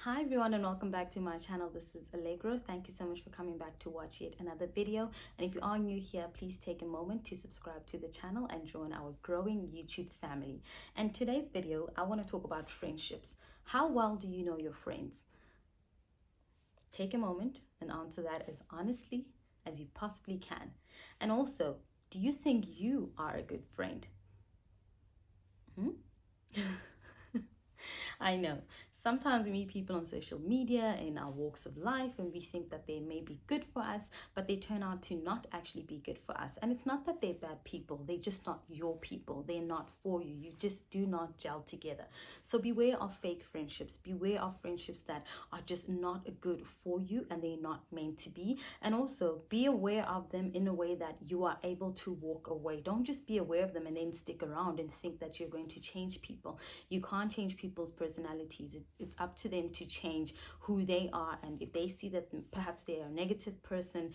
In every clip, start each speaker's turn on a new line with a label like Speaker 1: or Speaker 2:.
Speaker 1: Hi everyone and welcome back to my channel. This is Allegro. Thank you so much for coming back to watch yet another video. And if you are new here, please take a moment to subscribe to the channel and join our growing YouTube family. And today's video, I want to talk about friendships. How well do you know your friends? Take a moment and answer that as honestly as you possibly can. And also, do you think you are a good friend? I know. Sometimes we meet people on social media in our walks of life and we think that they may be good for us, but they turn out to not actually be good for us. And it's not that they're bad people, they're just not your people. They're not for you. You just do not gel together. So beware of fake friendships. Beware of friendships that are just not good for you and they're not meant to be. And also be aware of them in a way that you are able to walk away. Don't just be aware of them and then stick around and think that you're going to change people. You can't change people's personalities. It's up to them to change who they are, and if they see that perhaps they are a negative person,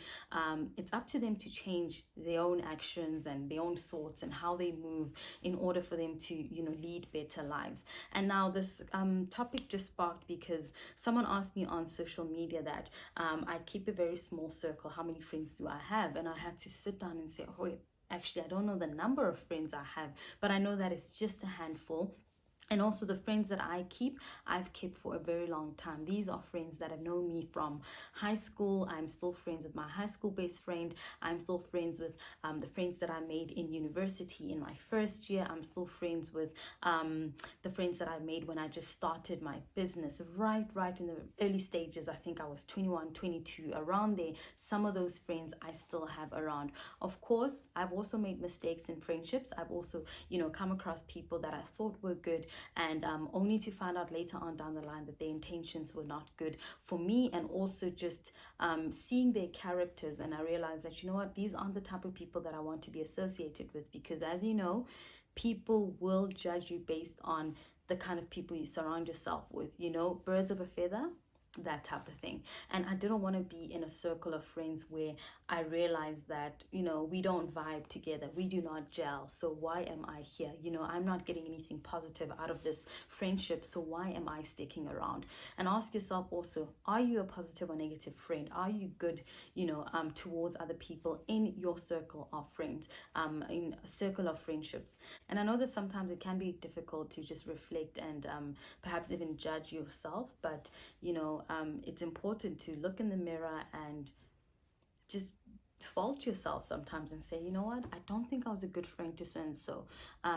Speaker 1: it's up to them to change their own actions and their own thoughts and how they move in order for them to lead better lives. And now this topic just sparked because someone asked me on social media that I keep a very small circle. How many friends do I have? And I had to sit down and say, oh wait, actually I don't know the number of friends I have, but I know that it's just a handful. And also the friends that I've kept for a very long time. These are friends that have known me from high school. I'm still friends with my high school best friend. I'm still friends with the friends that I made in university in my first year. I'm still friends with the friends that I made when I just started my business, right in the early stages. I think I was 21, 22, around there. Some of those friends I still have around. Of course, I've also made mistakes in friendships. I've also, come across people that I thought were good, and only to find out later on down the line that their intentions were not good for me, and also just seeing their characters, and I realized that these aren't the type of people that I want to be associated with, because as you know, people will judge you based on the kind of people you surround yourself with. Birds of a feather, that type of thing. And I didn't want to be in a circle of friends where I realized that we don't vibe together, we do not gel. So why am I here? I'm not getting anything positive out of this friendship, so why am I sticking around? And ask yourself also, are you a positive or negative friend? Are you good towards other people in your circle of friends, in a circle of friendships? And I know that sometimes it can be difficult to just reflect and perhaps even judge yourself, but it's important to look in the mirror and just fault yourself sometimes and say, you know what, I don't think I was a good friend to so and so,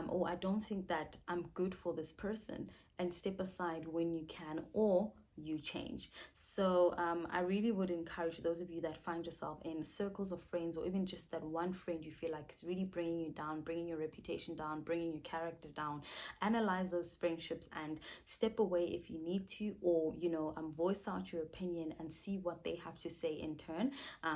Speaker 1: or I don't think that I'm good for this person, and step aside when you can, or you change. So I really would encourage those of you that find yourself in circles of friends, or even just that one friend you feel like is really bringing you down, bringing your reputation down, bringing your character down, analyze those friendships and step away if you need to, or voice out your opinion and see what they have to say in turn.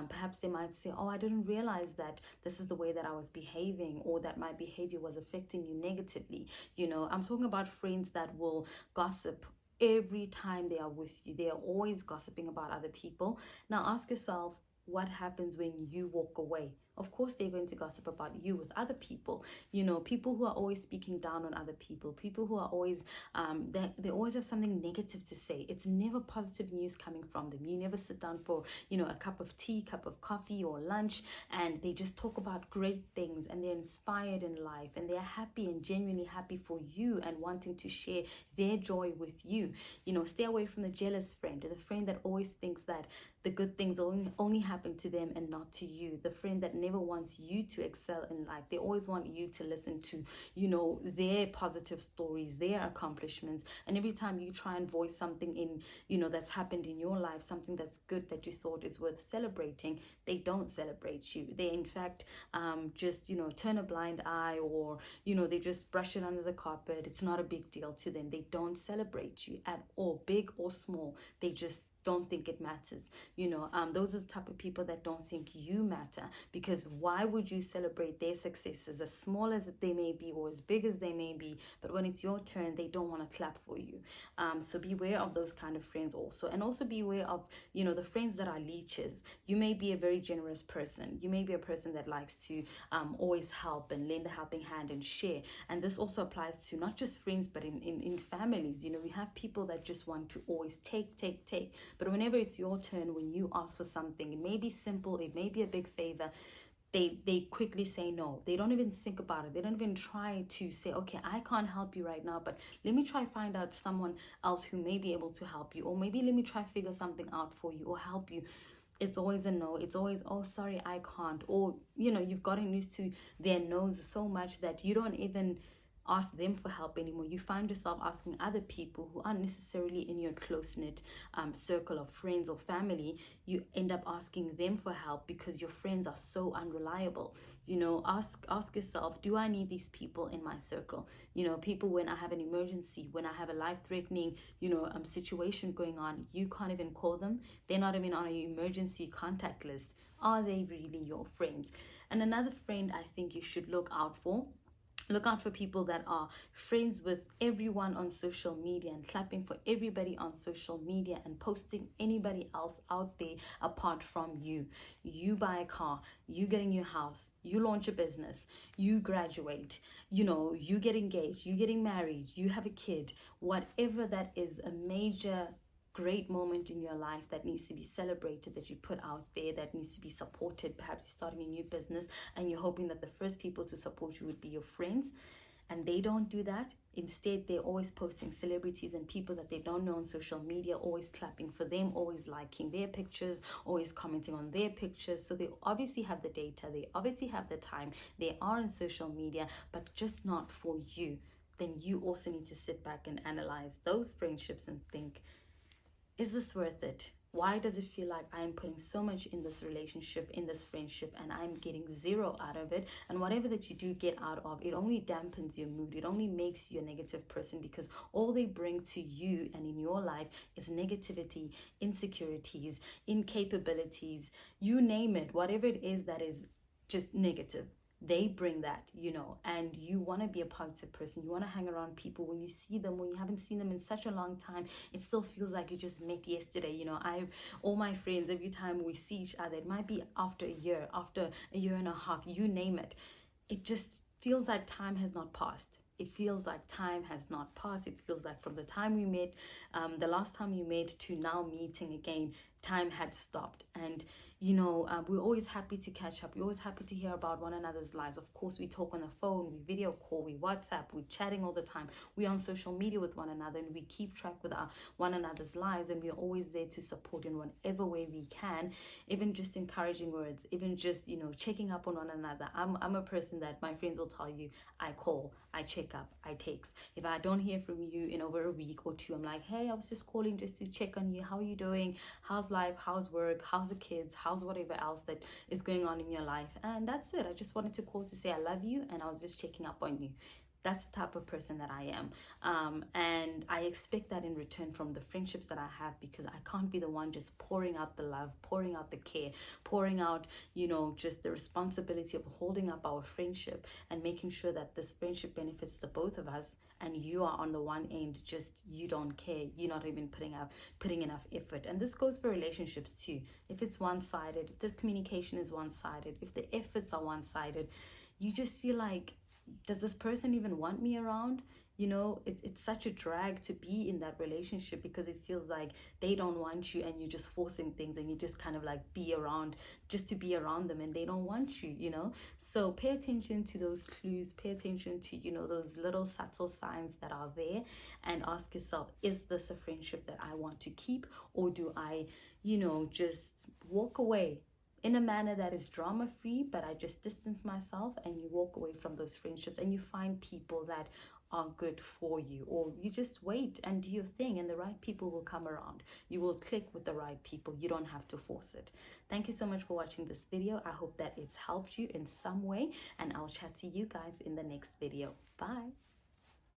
Speaker 1: Perhaps they might say, oh, I didn't realize that this is the way that I was behaving, or that my behavior was affecting you negatively. I'm talking about friends that will gossip every time they are with you. They are always gossiping about other people. Now ask yourself, what happens when you walk away? Of course, they're going to gossip about you with other people. People who are always speaking down on other people who are always, they always have something negative to say. It's never positive news coming from them. You never sit down for, a cup of tea, cup of coffee or lunch, and they just talk about great things, and they're inspired in life, and they're happy and genuinely happy for you and wanting to share their joy with you. Stay away from the jealous friend, or the friend that always thinks that the good things only happen to them and not to you. The friend that never wants you to excel in life. They always want you to listen to, their positive stories, their accomplishments. And every time you try and voice something in, that's happened in your life, something that's good that you thought is worth celebrating, they don't celebrate you. They in fact just, turn a blind eye, or, they just brush it under the carpet. It's not a big deal to them. They don't celebrate you at all, big or small. They just don't think it matters. Those are the type of people that don't think you matter, because why would you celebrate their successes, as small as they may be or as big as they may be, but when it's your turn, they don't want to clap for you. So beware of those kind of friends also. And also beware of, the friends that are leeches. You may be a very generous person. You may be a person that likes to always help and lend a helping hand and share. And this also applies to not just friends, but in families. We have people that just want to always take. But whenever it's your turn, when you ask for something, it may be simple, it may be a big favor, they quickly say no. They don't even think about it. They don't even try to say, okay, I can't help you right now, but let me try find out someone else who may be able to help you, or maybe let me try figure something out for you or help you. It's always a no. It's always, oh, sorry, I can't. Or, you've gotten used to their no's so much that you don't even ask them for help anymore. You find yourself asking other people who aren't necessarily in your close-knit circle of friends or family. You end up asking them for help because your friends are so unreliable. Ask yourself, do I need these people in my circle? People when I have an emergency, when I have a life-threatening, situation going on, you can't even call them. They're not even on an emergency contact list. Are they really your friends? And another friend I think you should look out for people that are friends with everyone on social media and clapping for everybody on social media and posting anybody else out there apart from you. You buy a car, you get a new house, you launch a business, you graduate, you get engaged, you getting married, you have a kid, whatever that is, a major great moment in your life that needs to be celebrated, that you put out there, that needs to be supported. Perhaps you're starting a new business and you're hoping that the first people to support you would be your friends, and they don't do that. Instead, they're always posting celebrities and people that they don't know on social media, always clapping for them, always liking their pictures, always commenting on their pictures. So they obviously have the data, they obviously have the time, they are on social media, but just not for you. Then you also need to sit back and analyze those friendships and think, is this worth it? Why does it feel like I'm putting so much in this relationship, in this friendship, and I'm getting zero out of it? And whatever that you do get out of, it only dampens your mood. It only makes you a negative person, because all they bring to you and in your life is negativity, insecurities, incapabilities, you name it, whatever it is that is just negative. They bring that, and you want to be a positive person. You want to hang around people when you see them, when you haven't seen them in such a long time, it still feels like you just met yesterday. All my friends, every time we see each other, it might be after a year and a half, you name it. It just feels like time has not passed. It feels like time has not passed. It feels like from the time we met, the last time we met to now meeting again, time had stopped. And we're always happy to catch up. We're always happy to hear about one another's lives. Of course, we talk on the phone, we video call, we WhatsApp, we're chatting all the time. We're on social media with one another, and we keep track with one another's lives, and we're always there to support in whatever way we can, even just encouraging words, even just, checking up on one another. I'm a person that my friends will tell you, I call, I check up, I text. If I don't hear from you in over a week or two, I'm like, hey, I was just calling just to check on you. How are you doing? How's life? How's work? How's the kids? How's whatever else that is going on in your life? And that's it. I just wanted to call to say I love you, and I was just checking up on you. That's the type of person that I am. And I expect that in return from the friendships that I have, because I can't be the one just pouring out the love, pouring out the care, pouring out, just the responsibility of holding up our friendship and making sure that this friendship benefits the both of us. And you are on the one end, just, you don't care. You're not even putting enough effort. And this goes for relationships too. If it's one-sided, if the communication is one-sided, if the efforts are one-sided, you just feel like, does this person even want me around? It's such a drag to be in that relationship, because it feels like they don't want you and you're just forcing things, and you just kind of like be around just to be around them, and they don't want you, So pay attention to those clues, pay attention to, those little subtle signs that are there, and ask yourself, is this a friendship that I want to keep, or do I, just walk away in a manner that is drama-free, but I just distance myself, and you walk away from those friendships and you find people that are good for you, or you just wait and do your thing, and the right people will come around. You will click with the right people. You don't have to force it. Thank you so much for watching this video. I hope that it's helped you in some way, and I'll chat to you guys in the next video. Bye.